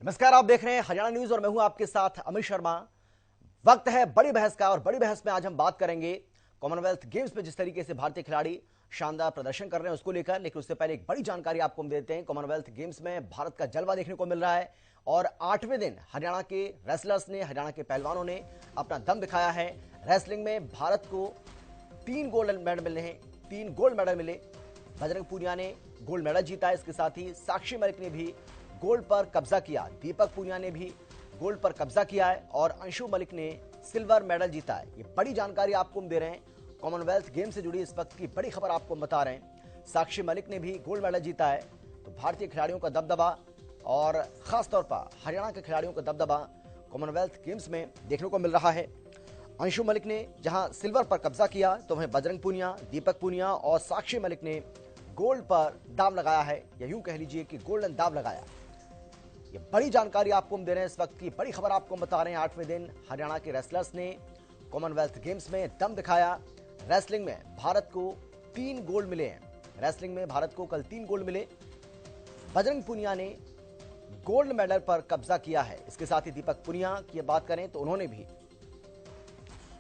नमस्कार, आप देख रहे हैं हरियाणा न्यूज और मैं हूं आपके साथ अमित शर्मा। वक्त है बड़ी बहस का और बड़ी बहस में आज हम बात करेंगे कॉमनवेल्थ गेम्स में जिस तरीके से भारतीय खिलाड़ी शानदार प्रदर्शन कर रहे हैं उसको लेकर। लेकिन उससे पहले एक बड़ी जानकारी आपको हम देते हैं। कॉमनवेल्थ गेम्स में भारत का जलवा देखने को मिल रहा है और 8वें दिन हरियाणा के रेसलर्स ने, हरियाणा के पहलवानों ने अपना दम दिखाया है। रेसलिंग में भारत को 3 गोल्ड मेडल मिले हैं, 3 गोल्ड मेडल मिले। बजरंग पूनिया ने गोल्ड मेडल जीता है। इसके साथ ही साक्षी मलिक ने भी गोल्ड पर कब्जा किया, दीपक पूनिया ने भी गोल्ड पर कब्जा किया है और अंशु मलिक ने सिल्वर मेडल जीता है। ये बड़ी जानकारी आपको हम दे रहे हैं। कॉमनवेल्थ गेम से जुड़ी इस वक्त की बड़ी खबर आपको हम बता रहे हैं। साक्षी मलिक ने भी गोल्ड मेडल जीता है। तो भारतीय खिलाड़ियों का दबदबा और खासतौर पर हरियाणा के खिलाड़ियों का दबदबा कॉमनवेल्थ गेम्स में देखने को मिल रहा है। अंशु मलिक ने जहां सिल्वर पर कब्जा किया तो वहीं बजरंग पूनिया, दीपक पूनिया और साक्षी मलिक ने गोल्ड पर दाव लगाया है, या यूं कह लीजिए कि गोल्डन दाव लगाया। ये बड़ी जानकारी आपको हम दे रहे हैं। इस वक्त की बड़ी खबर आपको हम बता रहे हैं। 8वें दिन हरियाणा के रेसलर्स ने कॉमनवेल्थ गेम्स में दम दिखाया। रेसलिंग में भारत को 3 गोल्ड मिले हैं। रेसलिंग में भारत को कल 3 गोल्ड मिले। बजरंग पुनिया ने गोल्ड मेडल पर कब्जा किया है। इसके साथ ही दीपक पुनिया की बात करें तो उन्होंने भी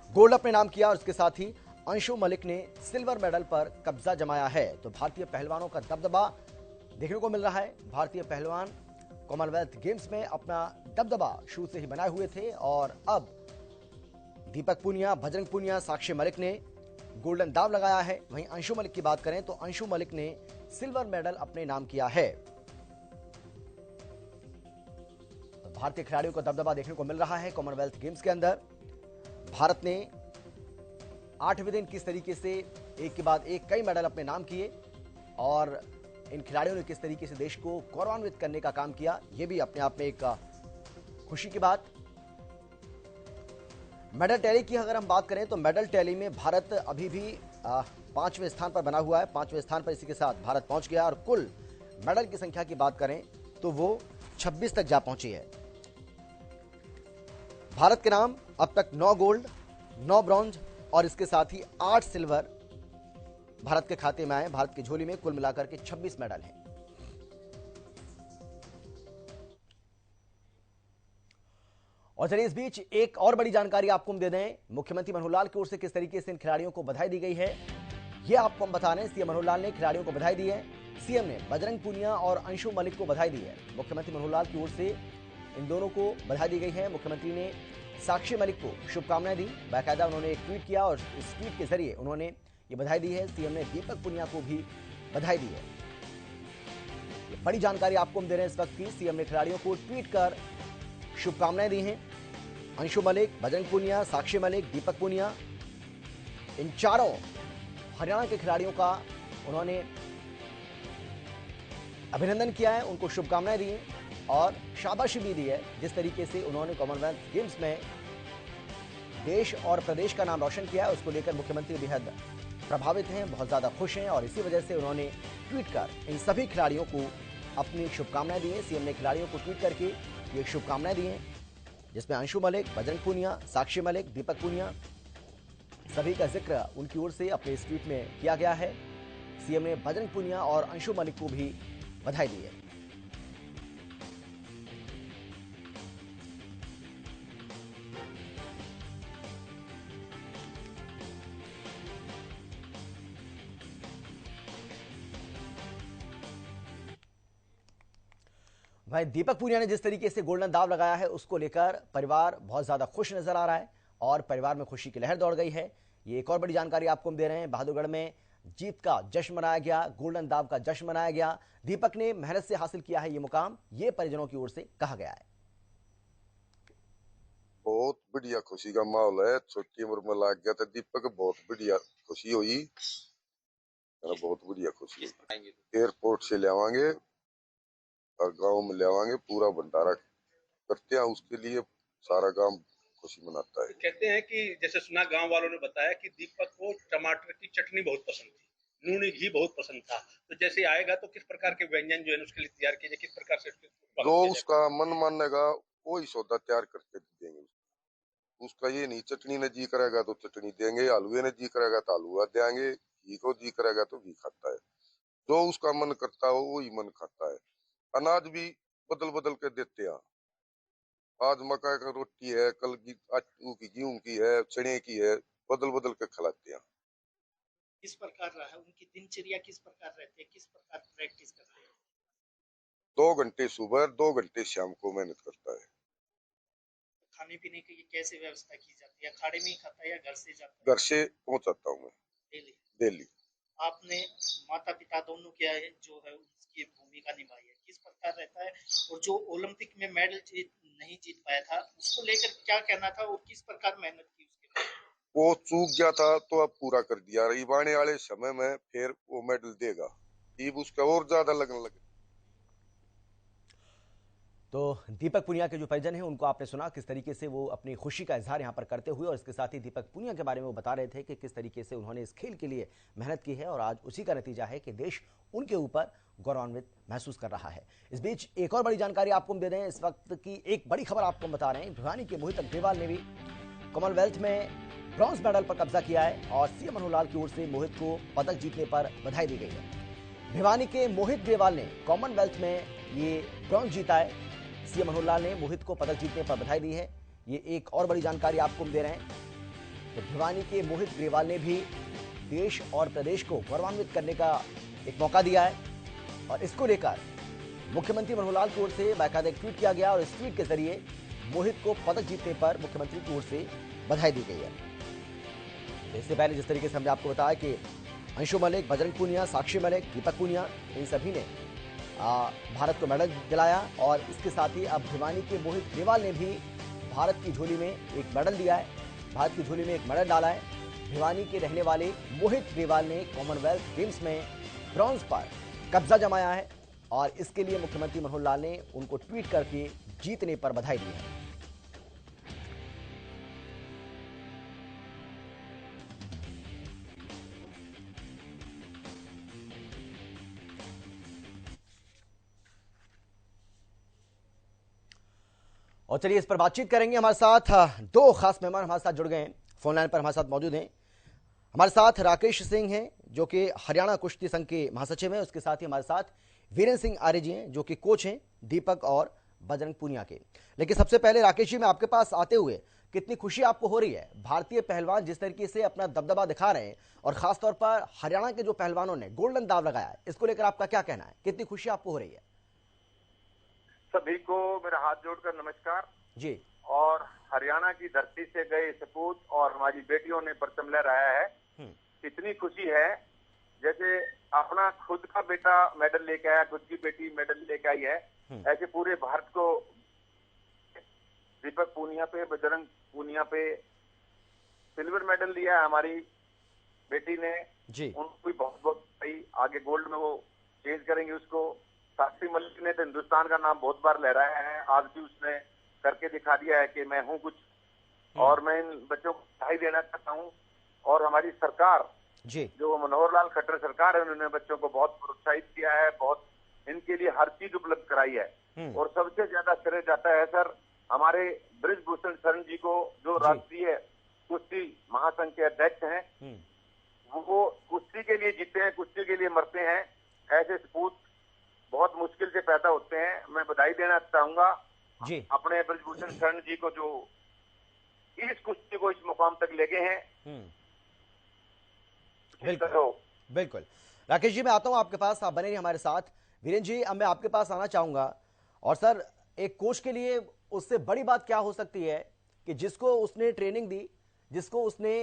गोल्ड अपने नाम किया और इसके साथ ही अंशु मलिक ने सिल्वर मेडल पर कब्जा जमाया है। तो भारतीय पहलवानों का दबदबा देखने को मिल रहा है। भारतीय पहलवान कॉमनवेल्थ गेम्स में अपना दबदबा शुरू से ही बनाए हुए थे और अब दीपक पूनिया, बजरंग पूनिया, साक्षी मलिक ने गोल्डन दाव लगाया है। वहीं अंशु मलिक की बात करें तो अंशु मलिक ने सिल्वर मेडल अपने नाम किया है। तो भारतीय खिलाड़ियों का दबदबा देखने को मिल रहा है कॉमनवेल्थ गेम्स के अंदर। भारत ने 8वें दिन किस तरीके से एक के बाद एक कई मेडल अपने नाम किए और इन खिलाड़ियों ने किस तरीके से देश को गौरवान्वित करने का काम किया, यह भी अपने आप में एक खुशी की बात। मेडल टैली की अगर हम बात करें तो मेडल टैली में भारत अभी भी 5वें स्थान पर बना हुआ है। 5वें स्थान पर इसी के साथ भारत पहुंच गया और कुल मेडल की संख्या की बात करें तो वो 26 तक जा पहुंची है। भारत के नाम अब तक 9 गोल्ड, 9 ब्रॉन्ज और इसके साथ ही 8 सिल्वर भारत के खाते में आए। भारत की झोली में कुल मिलाकर के 26 मेडल हैं। और चलिए इस बीच एक और बड़ी जानकारी आपको हम दे दें। मुख्यमंत्री मनोहर लाल की ओर से किस तरीके से इन खिलाड़ियों को बधाई दी गई है, यह आपको हम बता रहे हैं। सीएम मनोहर लाल ने खिलाड़ियों को बधाई दी है। सीएम ने बजरंग पूनिया और अंशु मलिक को बधाई दी है। मुख्यमंत्री मनोहर लाल की ओर से इन दोनों को बधाई दी गई है। मुख्यमंत्री ने साक्षी मलिक को शुभकामनाएं दी। बाकायदा उन्होंने एक ट्वीट किया और इस ट्वीट के जरिए उन्होंने ये बधाई दी है। सीएम ने दीपक पुनिया को भी बधाई दी है। ये बड़ी जानकारी आपको हम दे रहे हैं इस वक्त की। सीएम ने खिलाड़ियों को ट्वीट कर शुभकामनाएं दी हैं। अंशु मलिक, बजरंग पुनिया, साक्षी मलिक, दीपक पुनिया, इन चारों हरियाणा के खिलाड़ियों का उन्होंने अभिनंदन किया है, उनको शुभकामनाएं दी हैं और शाबाशी भी दी है। जिस तरीके से उन्होंने कॉमनवेल्थ गेम्स में देश और प्रदेश का नाम रोशन किया है उसको लेकर मुख्यमंत्री बेहद प्रभावित हैं, बहुत ज्यादा खुश हैं और इसी वजह से उन्होंने ट्वीट कर इन सभी खिलाड़ियों को अपनी शुभकामनाएं दी हैं। सीएम ने खिलाड़ियों को ट्वीट करके ये शुभकामनाएं दी हैं, जिसमें अंशु मलिक, बजरंग पूनिया, साक्षी मलिक, दीपक पूनिया सभी का जिक्र उनकी ओर से अपने इस ट्वीट में किया गया है। सीएम ने बजरंग पूनिया और अंशु मलिक को भी बधाई दी है। भाई दीपक पूनिया ने जिस तरीके से गोल्डन दाव लगाया है उसको लेकर परिवार बहुत ज्यादा खुश नजर आ रहा है और परिवार में खुशी की लहर दौड़ गई है। ये एक और बड़ी जानकारी आपको हम दे रहे हैं। बहादुरगढ़ में जीत का जश्न मनाया गया, गोल्डन दाव का जश्न मनाया गया। दीपक ने मेहनत से हासिल किया है ये मुकाम, ये परिजनों की ओर से कहा गया है। बहुत बढ़िया खुशी का माहौल है। छोटी उम्र में लाग गया था दीपक, बहुत बढ़िया खुशी हुई। बहुत बढ़िया खुशी हुई। एयरपोर्ट से ले आवांगे और गांव में ले आवांगे, पूरा भंडारा करते हैं उसके लिए। सारा गांव खुशी मनाता है। कहते हैं कि जैसे सुना, गांव वालों ने बताया कि दीपक को टमाटर की चटनी बहुत पसंद थी, नूनी घी बहुत पसंद था। तो जैसे आएगा तो किस प्रकार के व्यंजन जो है उसके लिए तैयार किए, किस प्रकार से जो उसका मन मानेगा वही सौदा तैयार करके देंगे। उसका ये नहीं चटनी ने जी करेगा तो चटनी देंगे, हलवे ने जी करेगा तो हलवा देंगे, घी को जी करेगा तो घी खाता है। जो उसका मन करता हो वही मन खाता है। अनाज भी बदल बदल के देते हैं। आज मकई का रोटी है, कल गेहूं की है, चने की है, बदल बदल के खिलाते हैं। किस प्रकार रहा है उनकी दिनचर्या, किस प्रकार रहती है, किस प्रकार प्रैक्टिस करते हैं? 2 घंटे सुबह, 2 घंटे शाम को मेहनत करता है। खाने पीने की कैसे व्यवस्था की जाती है? अखाड़े में ही खाता है या घर से जाता है? घर से पहुंचाता हूँ मैं डेली। डेली। आपने माता पिता दोनों क्या है जो है उसकी भूमिका निभाई है, किस प्रकार रहता है? और जो ओलंपिक में मेडल नहीं जीत पाया था उसको लेकर क्या कहना था और किस प्रकार मेहनत की उसके लिए? वो चूक गया था तो अब पूरा कर दिया। आने वाले समय में फिर वो मेडल देगा, अब उसका और ज्यादा लगने लगे। तो दीपक पुनिया के जो परिजन हैं उनको आपने सुना किस तरीके से वो अपनी खुशी का इजहार यहां पर करते हुए, और इसके साथ ही दीपक पुनिया के बारे में वो बता रहे थे कि किस तरीके से उन्होंने इस खेल के लिए मेहनत की है और आज उसी का नतीजा है कि देश उनके ऊपर गौरवान्वित महसूस कर रहा है। इस बीच एक और बड़ी जानकारी आपको हम दे रहे हैं। इस वक्त की एक बड़ी खबर आपको हम बता रहे हैं। भिवानी के मोहित अग्रवाल ने भी कॉमनवेल्थ में ब्रॉन्ज मेडल पर कब्जा किया है और सीएम मनोहर लाल की ओर से मोहित को पदक जीतने पर बधाई दी गई है। भिवानी के मोहित ग्रेवाल ने कॉमनवेल्थ में ये ब्रॉन्ज जीता है। सीएम मनोहर लाल ने मोहित को पदक जीतने पर बधाई दी है। ये एक और बड़ी जानकारी आपको हम दे रहे हैं। तो भिवानी के मोहित ग्रेवाल ने भी देश और प्रदेश को गौरवान्वित करने का एक मौका दिया है और इसको लेकर मुख्यमंत्री मनोहर लाल की ओर से बाकायदा एक ट्वीट किया गया और इस ट्वीट के जरिए मोहित को पदक जीतने पर मुख्यमंत्री की ओर से बधाई दी गई है। तो इससे पहले जिस तरीके से हमने आपको बताया कि अंशु मलिक, बजरंग पूनिया, साक्षी मलिक, दीपक पूनिया, इन सभी ने भारत को मेडल दिलाया और इसके साथ ही अब भिवानी के मोहित ग्रेवाल ने भी भारत की झोली में एक मेडल दिया है, भारत की झोली में एक मेडल डाला है। भिवानी के रहने वाले मोहित ग्रेवाल ने कॉमनवेल्थ गेम्स में ब्रॉन्ज पर कब्जा जमाया है और इसके लिए मुख्यमंत्री मनोहर लाल ने उनको ट्वीट करके जीतने पर बधाई दी है। और चलिए इस पर बातचीत करेंगे। हमारे साथ दो खास मेहमान हमारे साथ जुड़ गए हैं, फोन लाइन पर हमारे साथ मौजूद हैं। हमारे साथ राकेश सिंह हैं जो कि हरियाणा कुश्ती संघ के महासचिव हैं। उसके साथ ही हमारे साथ वीरेंद्र सिंह आर्य जी हैं जो कि कोच हैं दीपक और बजरंग पूनिया के। लेकिन सबसे पहले राकेश जी, मैं आपके पास आते हुए कितनी खुशी आपको हो रही है? भारतीय पहलवान जिस तरीके से अपना दबदबा दिखा रहे हैं और खासतौर पर हरियाणा के जो पहलवानों ने गोल्डन दाव लगाया है, इसको लेकर आपका क्या कहना है? कितनी खुशी आपको हो रही है? सभी को मेरा हाथ जोड़कर नमस्कार जी। और हरियाणा की धरती से गए सपूत और हमारी बेटियों ने परचम लहराया है। इतनी खुशी है जैसे अपना खुद का बेटा मेडल लेके आया, खुद की बेटी मेडल लेके आई है, ऐसे पूरे भारत को दीपक पूनिया पे, बजरंग पूनिया पे सिल्वर मेडल लिया है हमारी बेटी ने जी। उनको भी बहुत बहुत आगे गोल्ड में वो चेंज करेंगे उसको। साक्षी मलिक ने तो हिंदुस्तान का नाम बहुत बार लहराया है, आज भी उसने करके दिखा दिया है कि मैं हूं कुछ। और मैं इन बच्चों को बधाई देना चाहता हूं। और हमारी सरकार जी, जो मनोहर लाल खट्टर सरकार है, उन्होंने बच्चों को बहुत प्रोत्साहित किया है, बहुत इनके लिए हर चीज उपलब्ध कराई है। और सबसे ज्यादा श्रेय जाता है सर हमारे ब्रिजभूषण शरण जी को, जो राष्ट्रीय कुश्ती महासंघ के अध्यक्ष हैं। वो कुश्ती के लिए जीते हैं, कुश्ती के लिए मरते हैं। ऐसे सपूत बहुत मुश्किल से पैदा होते हैं। मैं बधाई देना चाहूंगा जी अपने ब्रिजभूषण शरण जी को जो इस कुश्ती को इस मुकाम तक ले गए हैं। बिल्कुल बिल्कुल। राकेश जी, मैं आता हूं आपके पास, आप बने रहिए हमारे साथ। वीरेंद्र जी, अब मैं आपके पास आना चाहूंगा। और सर, एक कोच के लिए उससे बड़ी बात क्या हो सकती है कि जिसको उसने ट्रेनिंग दी, जिसको उसने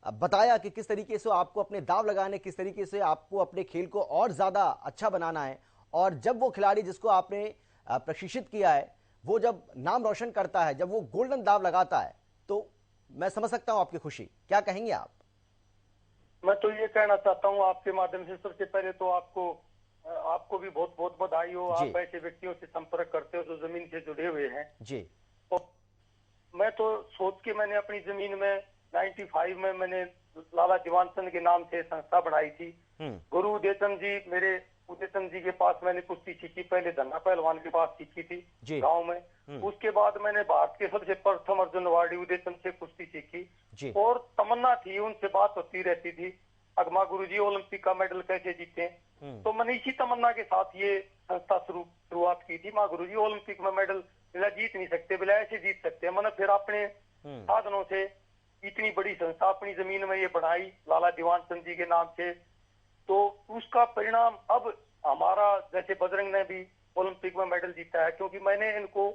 बताया कि किस तरीके से आपको अपने दाव लगाने, किस तरीके से आपको अपने खेल को और ज्यादा अच्छा बनाना है, और जब वो खिलाड़ी जिसको आपने प्रशिक्षित किया है वो जब नाम रोशन करता है, जब वो गोल्डन दाव लगाता है, तो मैं समझ सकता हूं आपकी खुशी। क्या कहेंगे आप? मैं तो ये कहना चाहता हूँ आपके माध्यम से, सबसे पहले तो आपको भी बहुत बहुत बधाई हो। आप ऐसे व्यक्तियों से संपर्क करते हो जो जमीन से जुड़े हुए हैं जी। तो मैं तो सोच के मैंने अपनी जमीन में 95 में मैंने लाला जीवन चंद के नाम से संस्था बढ़ाई थी। गुरु उदयचंद जी, मेरे उदयचंद जी के पास मैंने कुश्ती सीखी, पहले धन्ना पहलवान के पास सीखी थी गांव में। उसके बाद मैंने भारत के सबसे प्रथम अर्जुन अवार्डी उदयचंद से कुश्ती सीखी और तमन्ना थी, उनसे बात होती रहती थी। अगमा गुरुजी ओलंपिक का मेडल कैसे जीते। तो मैंने इसी तमन्ना के साथ ये संस्था शुरुआत की थी। माँ गुरुजी ओलंपिक में मेडल बिना जीत नहीं सकते, बिना ऐसे जीत सकते। मैंने फिर अपने साधनों से इतनी बड़ी संस्था अपनी जमीन में ये बढ़ाई लाला दीवान चंद जी के नाम से। तो उसका परिणाम अब हमारा, जैसे बजरंग ने भी ओलंपिक में मेडल जीता है, क्योंकि मैंने इनको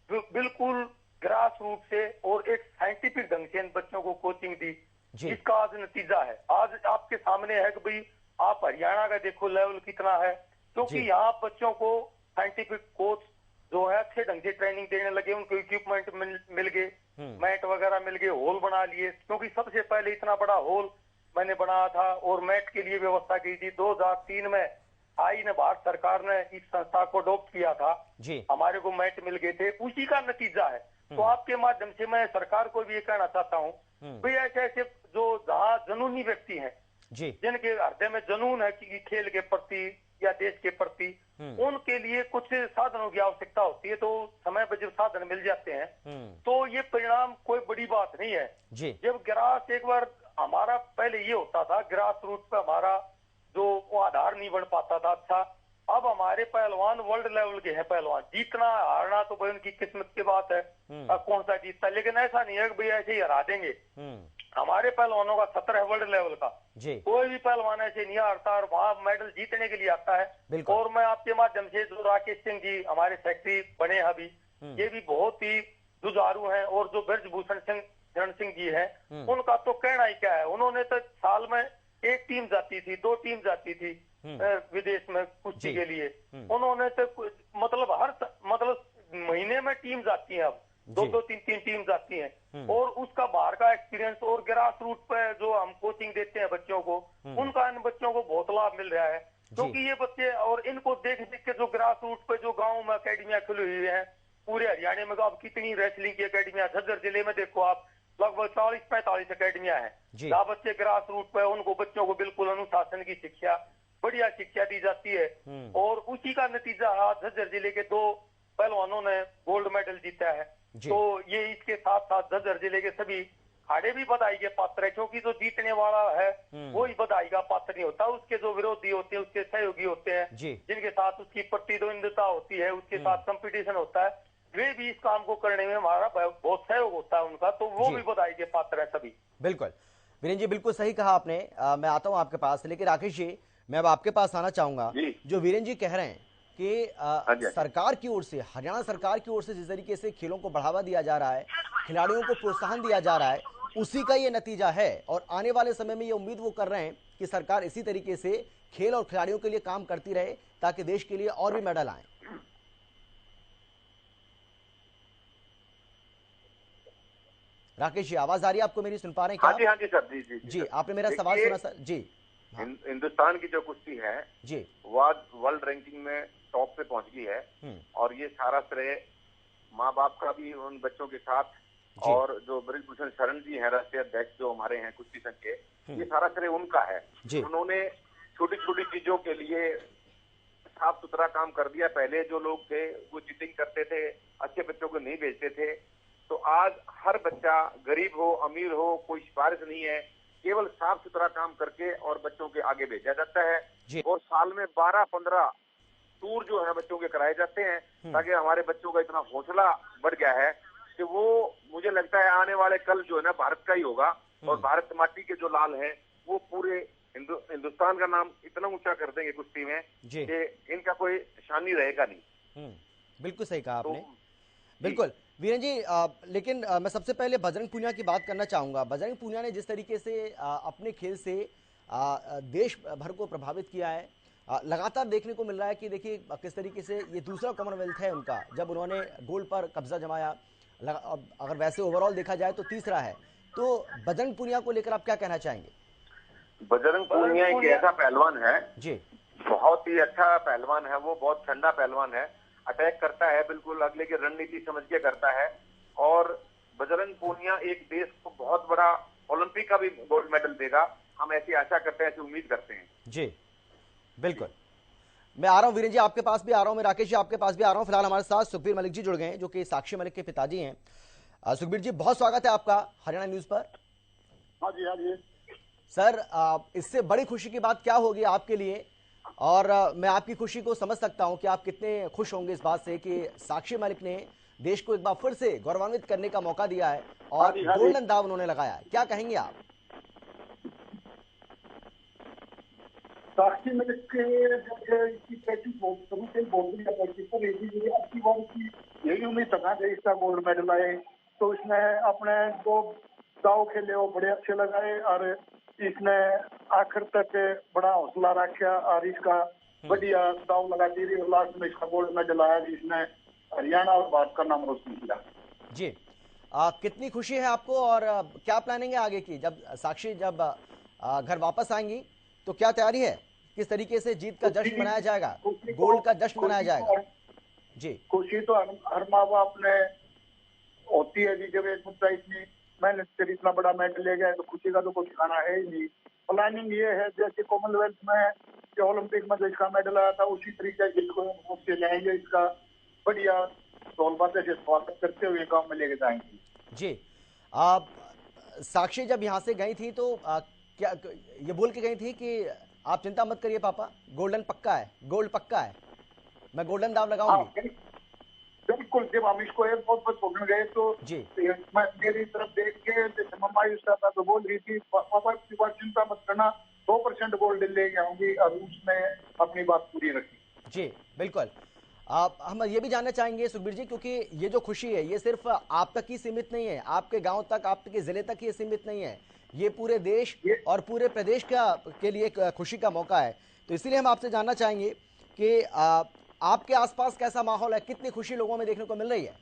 बिल्कुल ग्रास रूट से और एक साइंटिफिक ढंग से इन बच्चों को कोचिंग दी, जिसका आज नतीजा है। आज आपके सामने है कि भाई आप हरियाणा का देखो लेवल कितना है, क्योंकि यहाँ बच्चों को साइंटिफिक कोच जो है अच्छे ढंग से ट्रेनिंग देने लगे, उनको इक्विपमेंट मिल गए, मैट वगैरह मिल गए, हॉल बना लिए। क्योंकि सबसे पहले इतना बड़ा हॉल मैंने बनाया था और मैट के लिए व्यवस्था की थी। 2003 में आई ने भारत सरकार ने इस संस्था को अडॉप्ट किया था जी। हमारे को मैट मिल गए थे, उसी का नतीजा है। तो आपके माध्यम से मैं सरकार को भी ये कहना चाहता हूँ, भाई ऐसे ऐसे जो जहाँ जुनूनी व्यक्ति हैं, जिनके हृदय में जुनून है कि खेल के प्रति या देश के प्रति, उनके लिए कुछ साधनों की आवश्यकता होती है। तो समय पर जब साधन मिल जाते हैं तो ये परिणाम कोई बड़ी बात नहीं है जी। जब ग्रास एक बार हमारा पहले ये होता था, ग्रास रूट पे हमारा जो आधार नहीं बन पाता था अच्छा, अब हमारे पहलवान वर्ल्ड लेवल के हैं पहलवान। जीतना हारना तो भाई उनकी किस्मत की बात है, अब कौन सा जीतता है, लेकिन ऐसा नहीं है कि भाई ऐसे ही हरा देंगे। हमारे पहलवानों का 17 है वर्ल्ड लेवल का जी। कोई भी पहलवान ऐसे नहीं हारता और वहाँ मेडल जीतने के लिए आता है। और मैं आपके माध्यम से जो राकेश सिंह जी हमारे सेक्रेटरी बने अभी, ये भी बहुत ही जुझारू हैं। और जो ब्रजभूषण शरण सिंह जी है, उनका तो कहना ही क्या है। उन्होंने तो साल में एक टीम जाती थी, 2 टीम जाती थी विदेश में कुश्ती के लिए। उन्होंने तो मतलब महीने में टीम जाती है, अब 2-2, 3-3 टीम जाती हैं। और उसका बाहर का एक्सपीरियंस और ग्रास रूट पे जो हम कोचिंग देते हैं बच्चों को, उनका इन बच्चों को बहुत लाभ मिल रहा है। क्योंकि ये बच्चे और इनको देख देख के जो ग्रास रूट पे जो गाँव में अकेडमियां खुली हुई है पूरे हरियाणा में, अब कितनी रेसलिंग की अकेडमियां, झज्जर जिले में देखो आप लगभग 40-45 अकेडमियां हैं जहाँ बच्चे ग्रास रूट पे उनको बच्चों को बिल्कुल अनुशासन की शिक्षा, बढ़िया शिक्षा दी जाती है। और उसी का नतीजा आज झज्जर जिले के 2 पहलवानों ने गोल्ड मेडल जीता है। तो ये इसके साथ साथ झज्जर जिले के सभी खाड़े भी बधाई के पात्र है, क्योंकि जो जीतने वाला है वो ही बधाई का पात्र नहीं होता, उसके जो विरोधी होते हैं, उसके सहयोगी होते हैं, जिनके साथ उसकी प्रतिद्वंदिता होती है, उसके साथ कंपटीशन होता है, वे भी इस काम को करने में हमारा बहुत सहयोग होता है उनका। तो वो भी बधाई के पात्र है सभी। बिल्कुल वीरेंद्र जी, बिल्कुल सही कहा आपने। मैं आता हूं आपके पास, लेकिन राकेश जी मैं अब आपके पास आना चाहूंगा। जो वीरेंद्र जी कह रहे हैं कि सरकार की ओर से, हरियाणा सरकार की ओर से जिस तरीके से खेलों को बढ़ावा दिया जा रहा है, खिलाड़ियों को प्रोत्साहन दिया जा रहा है, उसी का ये नतीजा है। और आने वाले समय में ये उम्मीद वो कर रहे हैं कि सरकार इसी तरीके से खेल और खिलाड़ियों के लिए काम करती रहे ताकि देश के लिए और भी मेडल आए। राकेश जी आवाज आ रही है आपको मेरी, सुन पा रहे हैं क्या? हाँ जी सर, जी आपने मेरा सवाल सुना सर जी? हिंदुस्तान की जो कुश्ती है जी वो आज वर्ल्ड रैंकिंग में टॉप पे पहुंच गई है। और ये सारा श्रेय माँ बाप का भी उन बच्चों के साथ, और जो ब्रजभूषण शरण जी हैं राष्ट्रीय अध्यक्ष जो हमारे हैं कुश्ती संघ के, ये सारा श्रेय उनका है। उन्होंने छोटी छोटी चीजों के लिए साफ सुथरा काम कर दिया। पहले जो लोग थे वो चीटिंग करते थे, अच्छे बच्चों को नहीं भेजते थे। तो आज हर बच्चा गरीब हो अमीर हो कोई सिफारिश नहीं है, केवल साफ सुथरा काम करके और बच्चों के आगे भेजा जाता है। और साल में 12-15 टूर जो है बच्चों के कराए जाते हैं, ताकि हमारे बच्चों का इतना हौसला बढ़ गया है कि वो, मुझे लगता है आने वाले कल जो है ना भारत का ही होगा। और भारत माटी के जो लाल हैं वो पूरे हिंदुस्तान का नाम इतना ऊंचा कर देंगे कुश्ती में कि इनका कोई शानी रहेगा नहीं। बिल्कुल सही कहा आपने। बिल्कुल वीरेंद्र जी, लेकिन मैं सबसे पहले बजरंग पूनिया की बात करना चाहूंगा। बजरंग पूनिया ने जिस तरीके से अपने खेल से देश भर को प्रभावित किया है, लगातार देखने को मिल रहा है कि देखिए किस तरीके से ये दूसरा कॉमनवेल्थ है उनका, जब उन्होंने गोल्ड पर कब्जा जमाया। अगर वैसे ओवरऑल देखा जाए तो तीसरा है। तो बजरंग पूनिया को लेकर आप क्या कहना चाहेंगे? बजरंग पूनिया एक ऐसा पहलवान है जी, बहुत ही अच्छा पहलवान है। वो बहुत ठंडा पहलवान है, अटैक करता है, बिल्कुल अगले की रणनीति समझ के करता है। और बजरंग पूनिया एक देश को बहुत बड़ा ओलंपिक का भी गोल्ड मेडल देगा, हम ऐसी आशा करते हैं, ऐसी उम्मीद करते हैं जी। बिल्कुल, मैं आ रहा हूँ वीरेंद्र जी, आपके पास भी आ रहा हूँ, मैं राकेश जी आपके पास भी आ रहा हूँ। फिलहाल हमारे साथ सुखबीर मलिक जी जुड़ गए हैं, जो कि साक्षी मलिक के पिताजी हैं। सुखबीर जी बहुत स्वागत है आपका हरियाणा न्यूज पर। हाँ जी हाँ जी। सर इससे बड़ी खुशी की बात क्या होगी आपके लिए? और मैं आपकी खुशी को समझ सकता हूं कि आप कितने खुश होंगे इस बात से कि साक्षी मलिक ने देश को एक बार फिर से गौरवान्वित करने का मौका दिया है हाँ और जी, हाँ जी। गोल्डन दाव उन्होंने लगाया है। क्या कहेंगे आप? साक्षी मलिक के जैसे इसकी प्रैक्टिस बहुत शुरू से बहुत बढ़िया प्रैक्टिस कर रही थी। अच्छी बात की यही उम्मीद था कि इसका गोल्ड मेडल आए, तो इसने अपने जो दाव खेले वो बड़े अच्छे लगाए और इसने आखिर तक बड़ा हौसला रखा और इसका बढ़िया दाव लगाती रही और लास्ट में इसका गोल्ड मेडल आया जिसने हरियाणा और भारत का नाम रोशन किया। जी कितनी खुशी है आपको और क्या प्लानिंग है आगे की? जब साक्षी जब घर वापस आएंगी तो क्या तैयारी है? किस तरीके से जीत का जश्न मनाया जाएगा, गोल्ड का जश्न मनाया जाएगा? जी खुशी तो हर माँ बाप ने होती है जी, जब एक बच्चा इतनी मेहनत कर इतना बड़ा मेडल ले गया तो खुशी का तो कुछ ठिकाना है ही नहीं। प्लानिंग ये है जैसे कॉमनवेल्थ में जो ओलंपिक में जो इसका मेडल आया था उसी तरीके से जाएंगे, इसका बढ़िया ढोल बातें से स्वागत करते हुए गाँव में लेके जाएंगे। जी आप साक्षी जब यहाँ से गई थी तो क्या ये बोल के गई थी कि आप चिंता मत करिए पापा, गोल्डन पक्का है, गोल्ड पक्का है, मैं गोल्डन दाव लगाऊंगी? बिल्कुल, जब हम इसको एयरपोर्ट पर छोड़ने गए तो जी मैं मेरी तरफ देख के जैसे मम्मा था तो बोल रही थी पापा की बात चिंता मत करना, 2% गोल्ड लेके आऊंगी और उसने अपनी बात पूरी रखी। जी बिल्कुल। हम ये भी जानना चाहेंगे सुखबीर जी, क्योंकि ये जो खुशी है ये सिर्फ आप तक ही सीमित नहीं है, आपके गांव तक, आपके जिले तक ही सीमित नहीं है, ये पूरे देश और पूरे प्रदेश के लिए एक खुशी का मौका है। तो इसीलिए हम आपसे जानना चाहेंगे कि आपके आसपास कैसा माहौल है, कितनी खुशी लोगों में देखने को मिल रही है?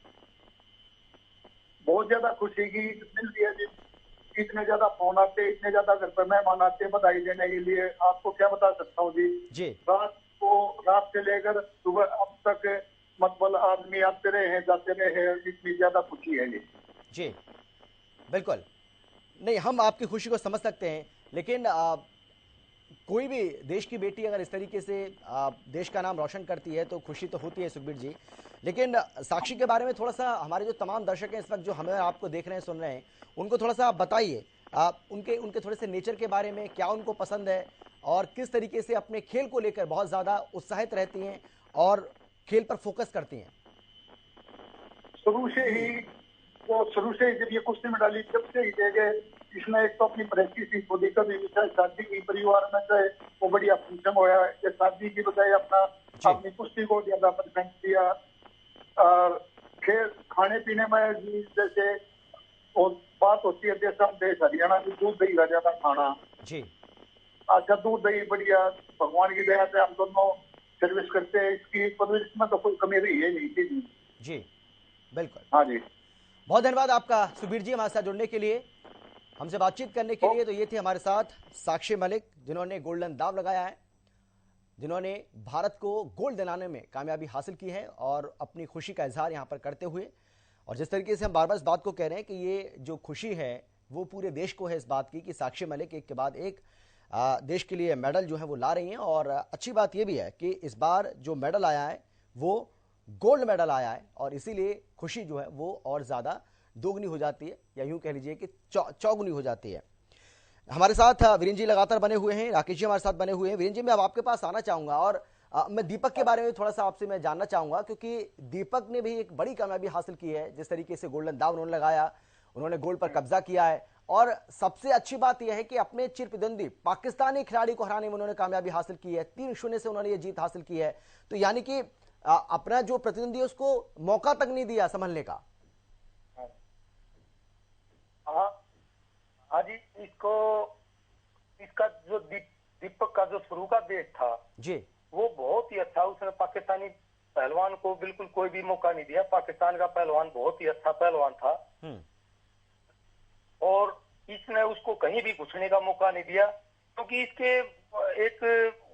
बहुत ज्यादा खुशी की मिल रही है जी, इतने ज्यादा फोन आते, इतने ज्यादा घर पर मेहमान आते बधाई देने के लिए, आपको क्या बता सकता हूँ जी। रात से लेकर सुबह अब तक मतलब आदमी आते रहे हैं जाते रहे हैं, इतनी ज्यादा खुशी है जी बिल्कुल। नहीं, हम आपकी खुशी को समझ सकते हैं, लेकिन कोई भी देश की बेटी अगर इस तरीके से देश का नाम रोशन करती है तो खुशी तो होती है सुखबीर जी। लेकिन साक्षी के बारे में थोड़ा सा हमारे जो तमाम दर्शक हैं इस वक्त जो हमें आपको देख रहे हैं, सुन रहे हैं, उनको थोड़ा सा आप बताइए, आप उनके थोड़े से नेचर के बारे में, क्या उनको पसंद है और किस तरीके से अपने खेल को लेकर बहुत ज़्यादा उत्साहित रहती हैं और खेल पर फोकस करती हैं? शुरू से ही जब ये कुश्ती में डाली जब से ही देखे इसने एक तो अपनी प्रैक्टिस ही खुद ही कभी शादी की परिवार में गए वो बढ़िया फंक्शन होया, शादी की बजाय अपनी कुश्ती को ज्यादा प्रेजेंट दिया। और खेल खाने पीने में जैसे बात होती है देश हरियाणा की दूध दही का ज्यादा खाना जी। अच्छा, दूध दही बढ़िया, भगवान की दया से हम दोनों सर्विस करते हैं, इसकी परवरिश में तो कोई कमी रही है नहीं थी जी बिल्कुल। हाँ जी, बहुत धन्यवाद आपका सुखबीर जी हमारे साथ जुड़ने के लिए, हमसे बातचीत करने के लिए। तो ये थे हमारे साथ साक्षी मलिक, जिन्होंने गोल्डन दाव लगाया है, जिन्होंने भारत को गोल्ड दिलाने में कामयाबी हासिल की है और अपनी खुशी का इजहार यहाँ पर करते हुए, और जिस तरीके से हम बार बार इस बात को कह रहे हैं कि ये जो खुशी है वो पूरे देश को है इस बात की कि साक्षी मलिक एक के बाद एक देश के लिए मेडल जो है वो ला रही हैं। और अच्छी बात ये भी है कि इस बार जो मेडल आया है वो गोल्ड मेडल आया है और इसीलिए खुशी जो है वो और ज़्यादा दोगुनी हो जाती है, या यूं कह लीजिए कि चौगुनी हो जाती है। हमारे साथ वीरेंद्र जी लगातार बने हुए हैं, राकेश जी हमारे साथ बने हुए हैं। वीरेंद्र जी, मैं अब आपके पास आना चाहूंगा और मैं दीपक के बारे में थोड़ा सा आपसे मैं जानना चाहूंगा, क्योंकि दीपक ने भी एक बड़ी कामयाबी हासिल की है। जिस तरीके से गोल्डन दाव उन्होंने लगाया, उन्होंने गोल्ड पर कब्जा किया है और सबसे अच्छी बात यह है कि अपने चिर प्रतिद्वंदी पाकिस्तानी खिलाड़ी को हराने में उन्होंने कामयाबी हासिल की है। 3-0 से उन्होंने ये जीत हासिल की है। तो यानी कि अपना जो प्रतिद्वंदी है उसको मौका तक नहीं दिया संभलने का। हाँ जी, इसका जो दीपक का जो शुरू का देश था जी, वो बहुत ही अच्छा, उसने पाकिस्तानी पहलवान को बिल्कुल कोई भी मौका नहीं दिया। पाकिस्तान का पहलवान बहुत ही अच्छा पहलवान था और इसने उसको कहीं भी घुसने का मौका नहीं दिया, क्योंकि इसके एक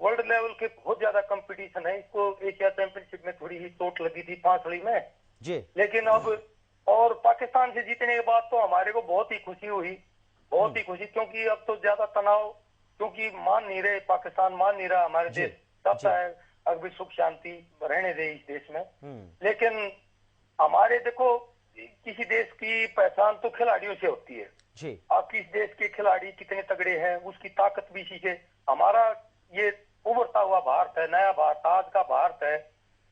वर्ल्ड लेवल के बहुत ज्यादा कंपटीशन है। इसको एशिया चैंपियनशिप में थोड़ी ही चोट लगी थी पांचड़ी में जी, लेकिन अब और पाकिस्तान से जीतने के बाद तो हमारे को बहुत ही खुशी हुई, बहुत ही खुशी, क्योंकि अब तो ज्यादा तनाव, क्योंकि मान नहीं रहे, पाकिस्तान मान नहीं रहा हमारे देश चाहता है अभी सुख शांति रहने दे इस देश में। लेकिन हमारे देखो किसी देश की पहचान तो खिलाड़ियों से होती है, जी। आप किस देश के खिलाड़ी कितने तगड़े हैं, उसकी ताकत भी सीखे। हमारा ये उभरता हुआ भारत है, नया भारत, आज का भारत है।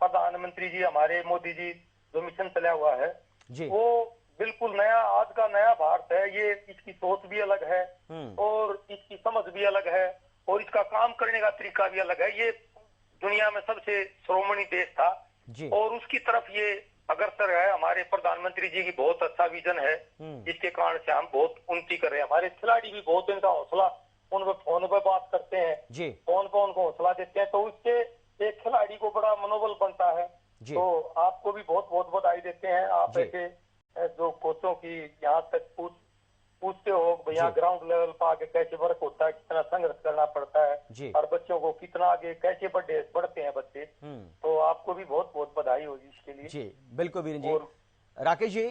प्रधानमंत्री जी हमारे मोदी जी जो मिशन चला हुआ है जी। वो बिल्कुल नया, आज का नया भारत है। ये इसकी सोच भी अलग है और इसकी समझ भी अलग है और इसका काम करने का तरीका भी अलग है। ये दुनिया में सबसे श्रोमणी देश था जी। और उसकी तरफ ये अग्रसर है। हमारे प्रधानमंत्री जी की बहुत अच्छा विजन है, जिसके कारण से हम बहुत उन्नति कर रहे हैं। हमारे खिलाड़ी भी बहुत, इनका हौसला, उन पर फोन पर बात करते हैं जी। फोन पर उनको हौसला देते हैं, तो उससे एक खिलाड़ी को बड़ा मनोबल बनता है। तो आपको भी बहुत बहुत बधाई देते हैं। आप ऐसे जो कोचों की यहाँ तक पूछते हो भैया ग्राउंड लेवल पर आगे कैसे वर्क होता है, कितना संघर्ष करना पड़ता है और बच्चों को कितना आगे कैसे बढ़ते हैं बच्चे, तो आपको भी बहुत बहुत बधाई होगी इसके लिए। जी बिल्कुल वीरेंद्र जी। राकेश जी,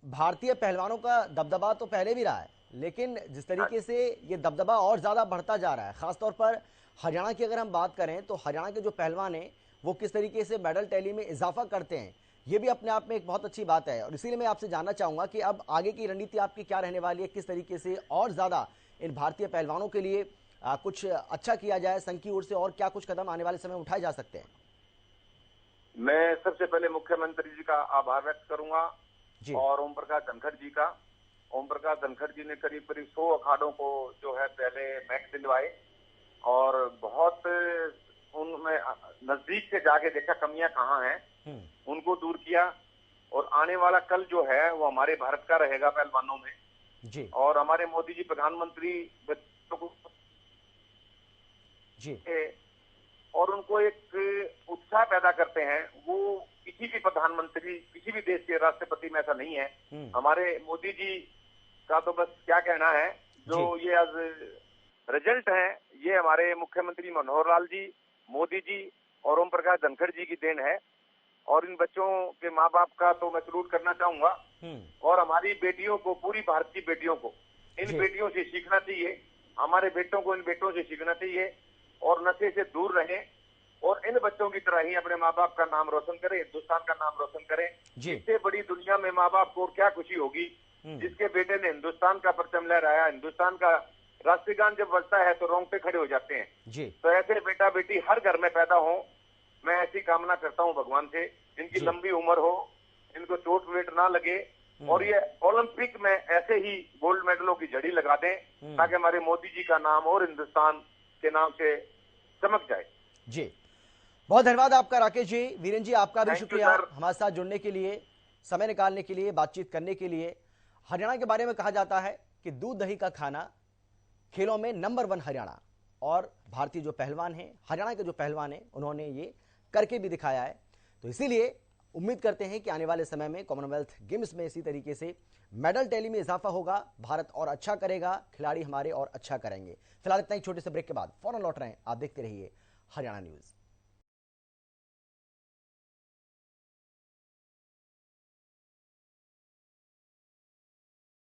भारतीय पहलवानों का दबदबा तो पहले भी रहा है, लेकिन जिस तरीके से ये दबदबा और ज्यादा बढ़ता जा रहा है, खासतौर पर हरियाणा की अगर हम बात करें तो हरियाणा के जो पहलवान हैं वो किस तरीके से मेडल टैली में इजाफा करते हैं, ये भी अपने आप में एक बहुत अच्छी बात है। और इसीलिए मैं आपसे जानना चाहूंगा कि अब आगे की रणनीति आपकी क्या रहने वाली है, किस तरीके से और ज्यादा इन भारतीय पहलवानों के लिए कुछ अच्छा किया जाए, संघ की ओर से और क्या कुछ कदम आने वाले समय में उठाए जा सकते हैं। मैं सबसे पहले मुख्यमंत्री जी का आभार व्यक्त करूंगा और ओम प्रकाश धनखड़ जी का। ओम प्रकाश धनखड़ जी ने करीब करीब 100 अखाड़ों को जो है पहले मैच दिलवाए और बहुत उनमें नजदीक से जाके देखा कमियां कहाँ हैं, उनको दूर किया। और आने वाला कल जो है वो हमारे भारत का रहेगा पहलवानों में जी। और हमारे मोदी जी प्रधानमंत्री बच्चों को जी और उनको एक उत्साह पैदा करते हैं। वो किसी भी प्रधानमंत्री, किसी भी देश के राष्ट्रपति में ऐसा नहीं है। हमारे मोदी जी का तो बस क्या कहना है, जो ये आज रिजल्ट है ये हमारे मुख्यमंत्री मनोहर लाल जी, मोदी जी और ओम प्रकाश धनखड़ जी की देन है। और इन बच्चों के माँ बाप का तो मैं सलूट करना चाहूंगा और हमारी बेटियों को, पूरी भारत की बेटियों को इन बेटियों से सीखना चाहिए। हमारे बेटों को इन बेटों से सीखना चाहिए और नशे से दूर रहें और इन बच्चों की तरह ही अपने माँ बाप का नाम रोशन करें, हिंदुस्तान का नाम रोशन करें। इससे बड़ी दुनिया में माँ बाप को क्या खुशी होगी जिसके बेटे ने हिंदुस्तान का परचम लहराया। हिंदुस्तान का राष्ट्रगान जब बजता है तो रोंगटे खड़े हो जाते हैं। तो ऐसे बेटा बेटी हर घर में पैदा हो, मैं ऐसी कामना करता हूं भगवान से। इनकी लंबी उम्र हो, इनको चोट वेट ना लगे और ये ओलंपिक में ऐसे ही गोल्ड मेडलों की झड़ी लगा दें ताकि हमारे मोदी जी का नाम और हिंदुस्तान के नाम से चमक जाए। जी बहुत धन्यवाद आपका राकेश जी। वीरेंद्र जी आपका भी शुक्रिया हमारे साथ जुड़ने के लिए, समय निकालने के लिए, बातचीत करने के लिए। हरियाणा के बारे में कहा जाता है कि दूध दही का खाना, खेलों में नंबर 1 हरियाणा। और भारतीय जो पहलवान हैं, हरियाणा के जो पहलवान हैं, उन्होंने ये करके भी दिखाया है। तो इसीलिए उम्मीद करते हैं कि आने वाले समय में कॉमनवेल्थ गेम्स में इसी तरीके से मेडल टैली में इजाफा होगा, भारत और अच्छा करेगा, खिलाड़ी हमारे और अच्छा करेंगे। फिलहाल इतना ही छोटे से ब्रेक के बाद फौरन लौट रहे हैं। आप देखते रहिए हरियाणा न्यूज।